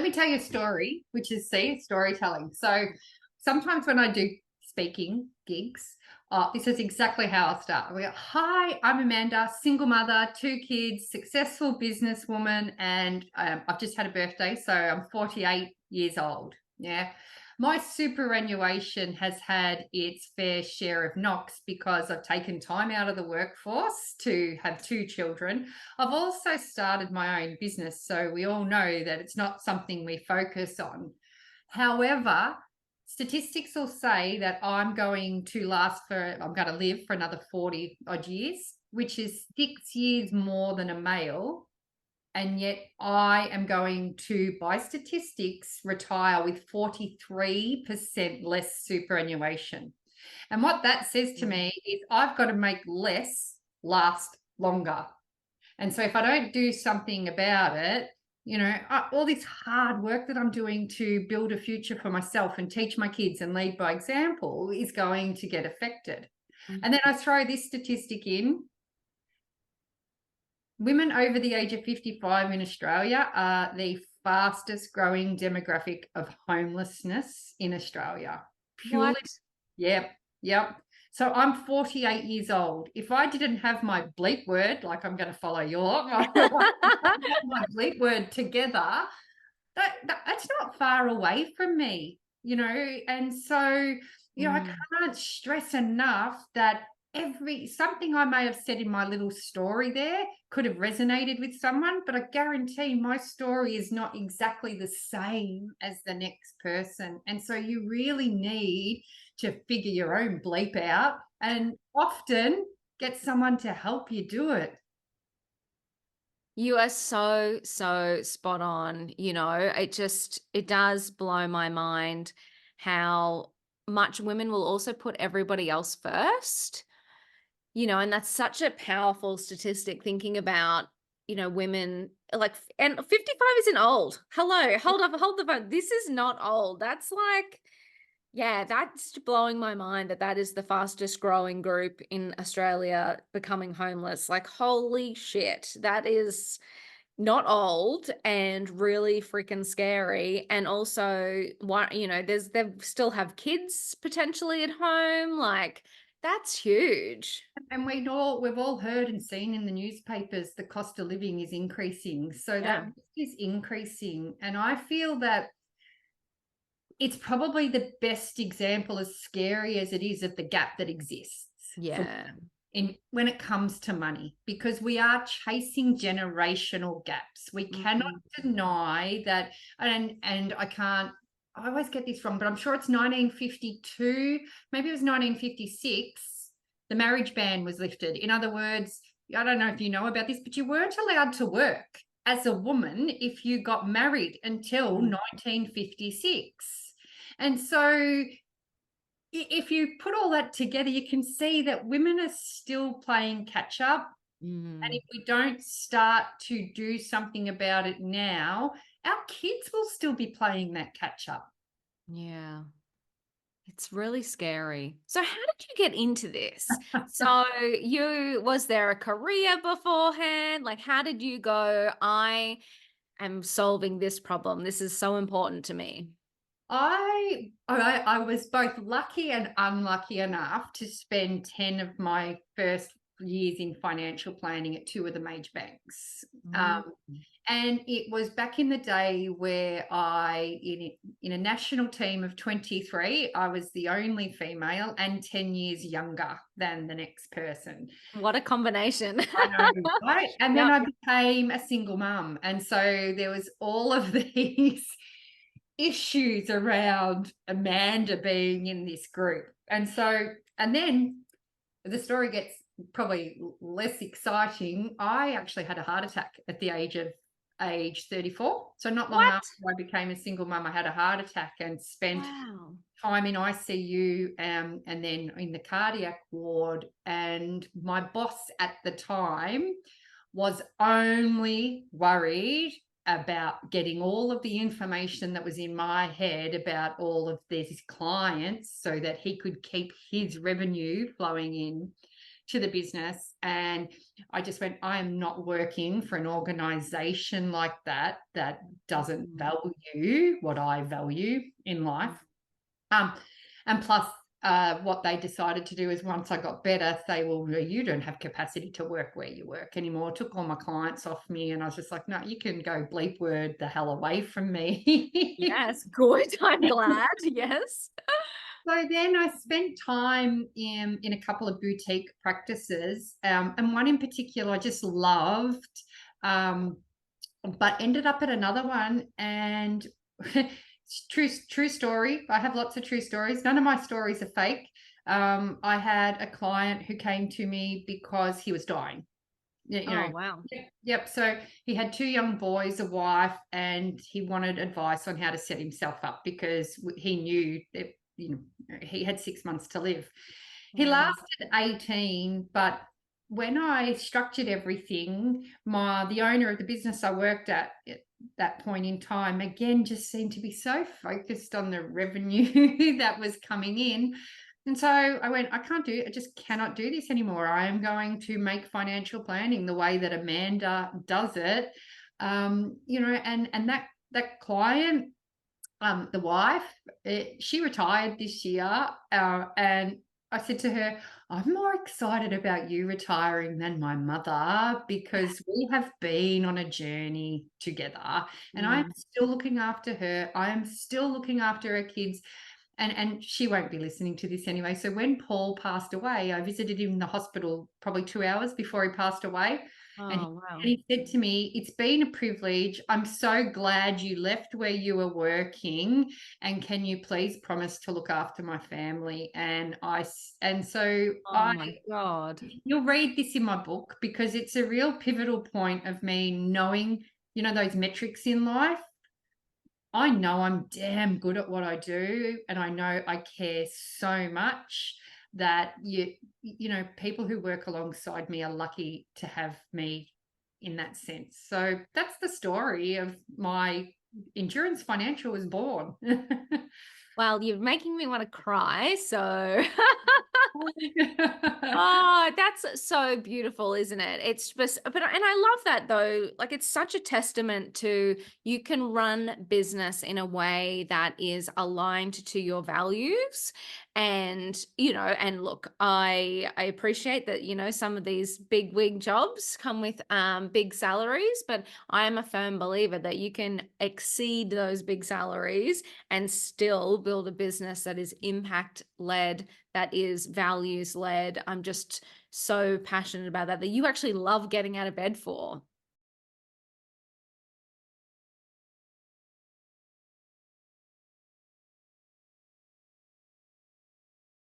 me tell you a story, which is, see, storytelling. So sometimes when I do speaking gigs, this is exactly how I start. We go, hi, I'm Amanda, single mother, 2 kids, successful businesswoman, and I've just had a birthday, so I'm 48 years old. Yeah. My superannuation has had its fair share of knocks because I've taken time out of the workforce to have 2 children. I've also started my own business, so we all know that it's not something we focus on. However, statistics will say that I'm going to live for another 40 odd years, which is 6 years more than a male. And yet I am going to, by statistics, retire with 43% less superannuation. And what that says to me is I've got to make less last longer. And so if I don't do something about it, all this hard work that I'm doing to build a future for myself and teach my kids and lead by example is going to get affected. And then I throw this statistic in. Women over the age of 55 in Australia are the fastest growing demographic of homelessness in Australia. Purely. What? Yep. So I'm 48 years old. If I didn't have my bleep word, like I'm going to follow my bleep word together, that's not far away from me, and so, I can't stress enough that something I may have said in my little story there could have resonated with someone, but I guarantee my story is not exactly the same as the next person. And so you really need to figure your own bleep out and often get someone to help you do it. You are so, so spot on. It does blow my mind how much women will also put everybody else first, and that's such a powerful statistic thinking about, women and 55 isn't old. Hello, hold the phone. This is not old. That's like, yeah, that's blowing my mind that is the fastest growing group in Australia becoming homeless. Like, holy shit, that is not old and really freaking scary. And also, they still have kids potentially at home. Like, that's huge. And we've all heard and seen in the newspapers the cost of living is increasing. So that is increasing. And I feel that it's probably the best example, as scary as it is, of the gap that exists. Yeah. When it comes to money, because we are chasing generational gaps. We cannot deny that. And I always get this wrong, but I'm sure it's 1952, maybe it was 1956, the marriage ban was lifted. In other words, I don't know if you know about this, but you weren't allowed to work as a woman if you got married until 1956. And so if you put all that together, you can see that women are still playing catch up. And if we don't start to do something about it now, our kids will still be playing that catch up. Yeah. It's really scary. So how did you get into this? So was there a career beforehand? Like, how did you go, I am solving this problem? This is so important to me. I was both lucky and unlucky enough to spend 10 of my first years in financial planning at 2 of the major banks. And it was back in the day where in a national team of 23, I was the only female and 10 years younger than the next person. What a combination. I know, right? And then I became a single mum. And so there was all of these issues around Amanda being in this group. And then the story gets probably less exciting. I actually had a heart attack at the age 34. So not long after I became a single mum, I had a heart attack and spent time in ICU and then in the cardiac ward. And my boss at the time was only worried about getting all of the information that was in my head about all of these clients so that he could keep his revenue flowing in to the business, and I just went, I am not working for an organization like that doesn't value what I value in life. And plus, what they decided to do is once I got better, say, well, you don't have capacity to work where you work anymore. Took all my clients off me, and I was just like, no, you can go bleep word the hell away from me. Yes, good. I'm glad. Yes. So then I spent time in a couple of boutique practices, and one in particular I just loved, but ended up at another one. And true story. I have lots of true stories. None of my stories are fake. I had a client who came to me because he was dying. Oh, wow. Yep. So he had two young boys, a wife, and he wanted advice on how to set himself up because he knew that he had 6 months to live. He Wow. lasted 18, but when I structured everything, the owner of the business I worked at that point in time, again, just seemed to be so focused on the revenue that was coming in. And so I went, I just cannot do this anymore. I am going to make financial planning the way that Amanda does it. And that client, the wife, she retired this year, and I said to her, I'm more excited about you retiring than my mother because we have been on a journey together, and I'm still looking after her. I am still looking after her kids. And she won't be listening to this anyway. So when Paul passed away, I visited him in the hospital probably 2 hours before he passed away. And Oh, wow. he said to me, it's been a privilege. I'm so glad you left where you were working. And can you please promise to look after my family? Oh my God. You'll read this in my book because it's a real pivotal point of me knowing, those metrics in life. I know I'm damn good at what I do, and I know I care so much that people who work alongside me are lucky to have me in that sense. So that's the story of my Endurance Financial was born. Well, you're making me want to cry. So oh, that's so beautiful, isn't it? It's just, and I love that though. Like, it's such a testament to you can run business in a way that is aligned to your values. And, and look, I appreciate that, some of these big wig jobs come with big salaries, but I am a firm believer that you can exceed those big salaries and still build a business that is impact led, that is values led. I'm just so passionate about that you actually love getting out of bed for.